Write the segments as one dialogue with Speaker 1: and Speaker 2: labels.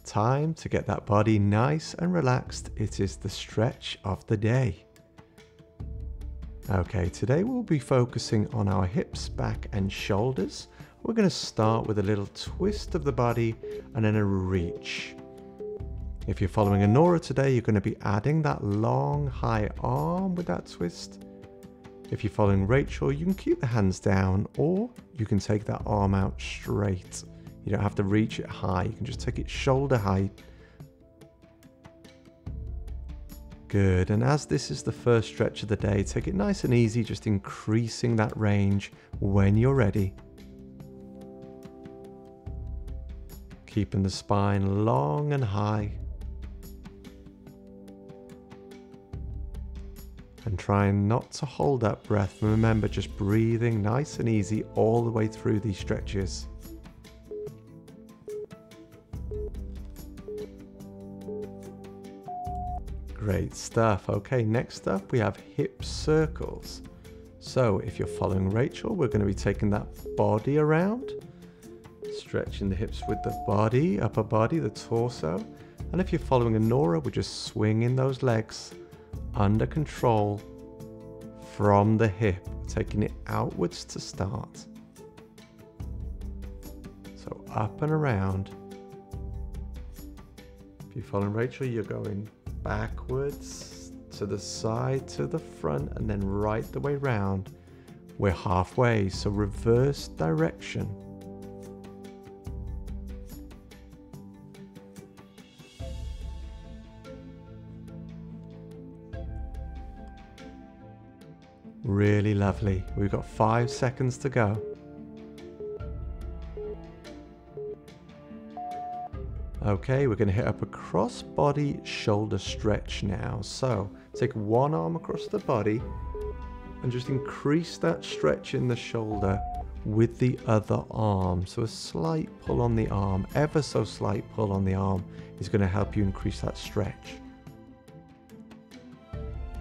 Speaker 1: time to get that body nice and relaxed. It is the stretch of the day. Okay, today we'll be focusing on our hips, back and shoulders. We're going to start with a little twist of the body and then a reach. If you're following Annora today, you're going to be adding that long high arm with that twist. If you're following Rachel, you can keep the hands down or you can take that arm out straight. You don't have to reach it high, you can just take it shoulder height. Good, and as this is the first stretch of the day, take it nice and easy, just increasing that range when you're ready. Keeping the spine long and high. And trying not to hold that breath. Remember, just breathing nice and easy all the way through these stretches. Great stuff. Okay, next up we have hip circles. So if you're following Rachel, we're going to be taking that body around, stretching the hips with the body, upper body, the torso. And if you're following Annora, we're just swinging those legs under control from the hip, taking it outwards to start. So up and around. If you're following Rachel, you're going backwards to the side, to the front, and then right the way round. We're halfway, so reverse direction. Really lovely. We've got 5 seconds to go. Okay, we're going to hit up a cross body shoulder stretch now. So take one arm across the body and just increase that stretch in the shoulder with the other arm. So a slight pull on the arm, ever so slight pull on the arm is going to help you increase that stretch.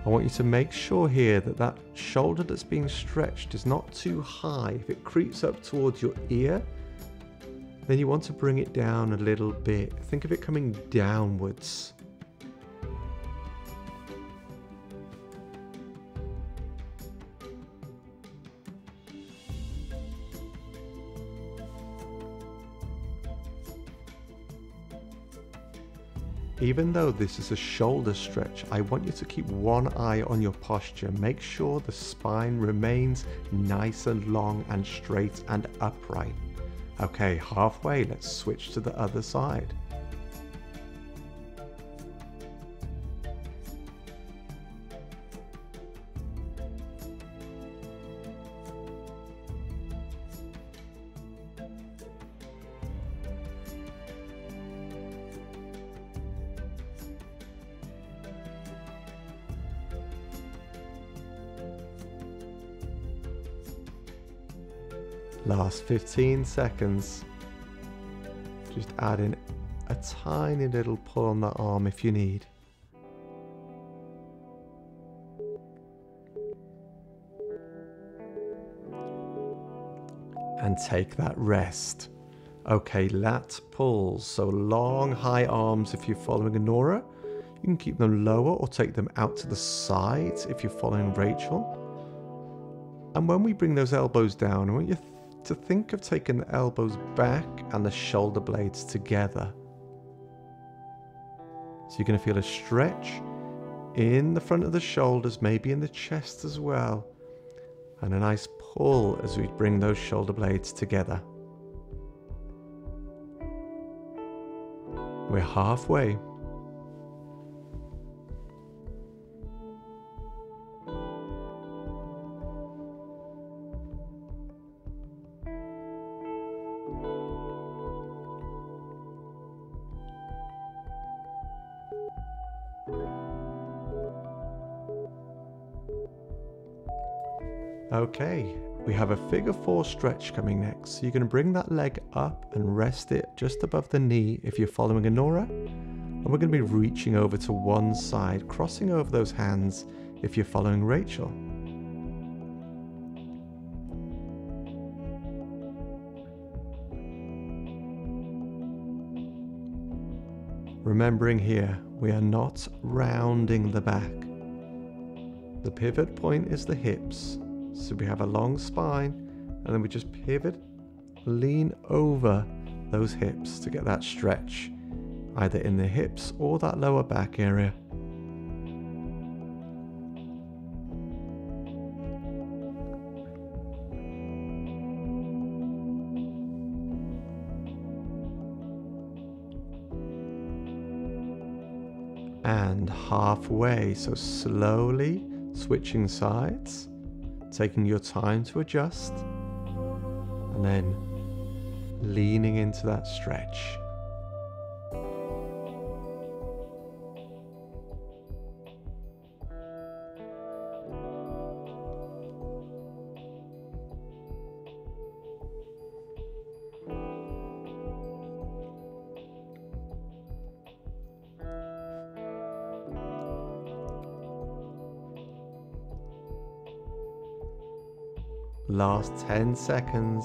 Speaker 1: I want you to make sure here that that shoulder that's being stretched is not too high. If it creeps up towards your ear, then you want to bring it down a little bit. Think of it coming downwards. Even though this is a shoulder stretch, I want you to keep one eye on your posture. Make sure the spine remains nice and long and straight and upright. Okay, halfway, let's switch to the other side. Last 15 seconds. Just add in a tiny little pull on the arm if you need. And take that rest. Okay, lat pulls. So long, high arms if you're following Annora. You can keep them lower or take them out to the sides if you're following Rachel. And when we bring those elbows down, I want you to think of taking the elbows back and the shoulder blades together. So you're going to feel a stretch in the front of the shoulders, maybe in the chest as well, and a nice pull as we bring those shoulder blades together. We're halfway. Okay, we have a figure 4 stretch coming next. So you're going to bring that leg up and rest it just above the knee if you're following Annora. And we're going to be reaching over to one side, crossing over those hands if you're following Rachel. Remembering here, we are not rounding the back. The pivot point is the hips. So we have a long spine, and then we just pivot, lean over those hips to get that stretch, either in the hips or that lower back area. And halfway, so slowly switching sides, taking your time to adjust, and then leaning into that stretch. Last 10 seconds.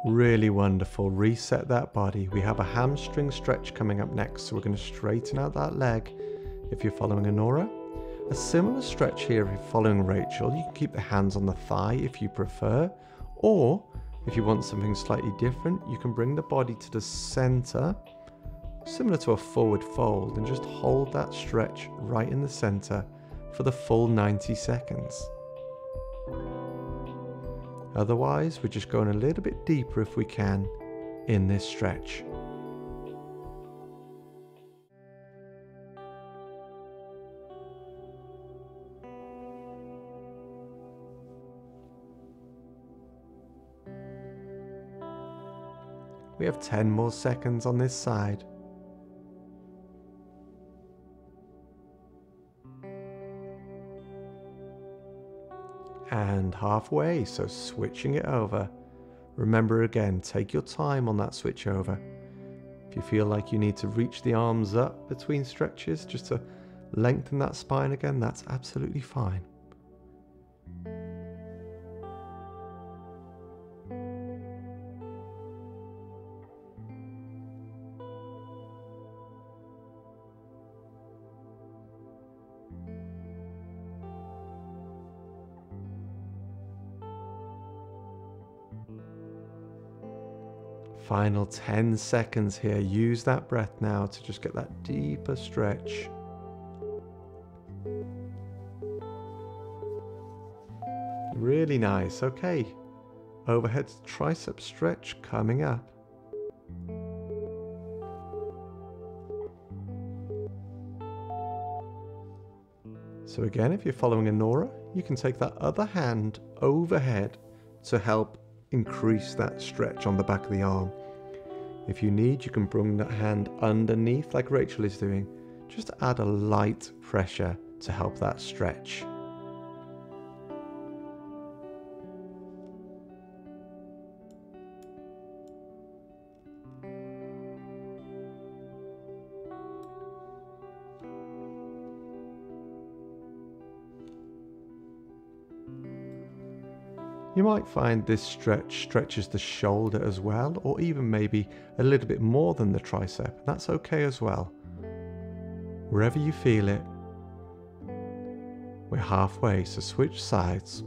Speaker 1: Really wonderful. Reset that body. We have a hamstring stretch coming up next, so we're going to straighten out that leg if you're following Annora. A similar stretch here if you're following Rachel. You can keep the hands on the thigh if you prefer, or if you want something slightly different, you can bring the body to the center, similar to a forward fold, and just hold that stretch right in the center for the full 90 seconds. Otherwise, we're just going a little bit deeper if we can in this stretch. We have 10 more seconds on this side. And halfway, so switching it over. Remember again, take your time on that switch over. If you feel like you need to reach the arms up between stretches just to lengthen that spine again, that's absolutely fine. Final 10 seconds here. Use that breath now to just get that deeper stretch. Really nice. Okay. Overhead tricep stretch coming up. So again, if you're following Annora, you can take that other hand overhead to help increase that stretch on the back of the arm. If you need, you can bring that hand underneath like Rachel is doing, just to add a light pressure to help that stretch. You might find this stretch stretches the shoulder as well, or even maybe a little bit more than the tricep. That's okay as well. Wherever you feel it. We're halfway, so switch sides.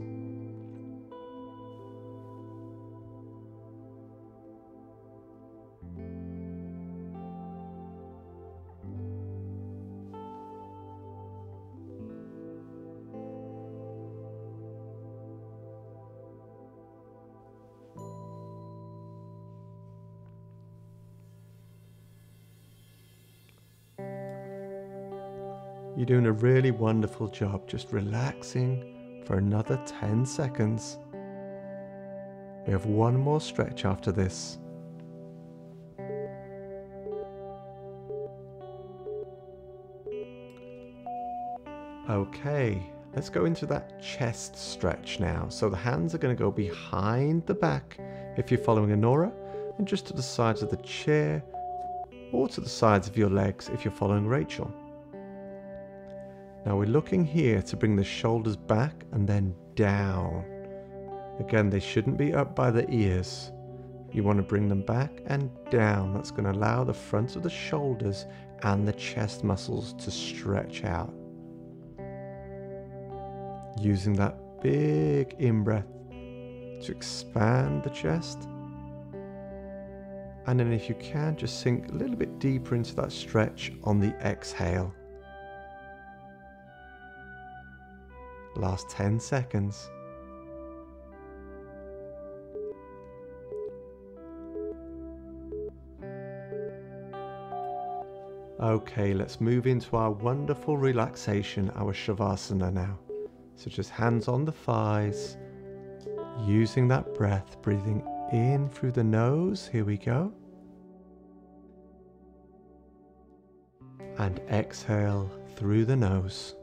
Speaker 1: You're doing a really wonderful job, just relaxing for another 10 seconds. We have one more stretch after this. Okay, let's go into that chest stretch now. So the hands are going to go behind the back if you're following Annora, and just to the sides of the chair or to the sides of your legs if you're following Rachel. Now we're looking here to bring the shoulders back and then down. Again, they shouldn't be up by the ears. You want to bring them back and down. That's going to allow the front of the shoulders and the chest muscles to stretch out. Using that big in-breath to expand the chest. And then if you can, just sink a little bit deeper into that stretch on the exhale. Last 10 seconds. Okay, let's move into our wonderful relaxation, our Shavasana now. So just hands on the thighs, using that breath, breathing in through the nose. Here we go. And exhale through the nose.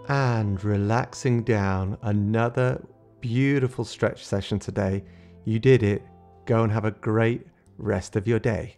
Speaker 1: And relaxing down. Another beautiful stretch session today. You did it. Go and have a great rest of your day.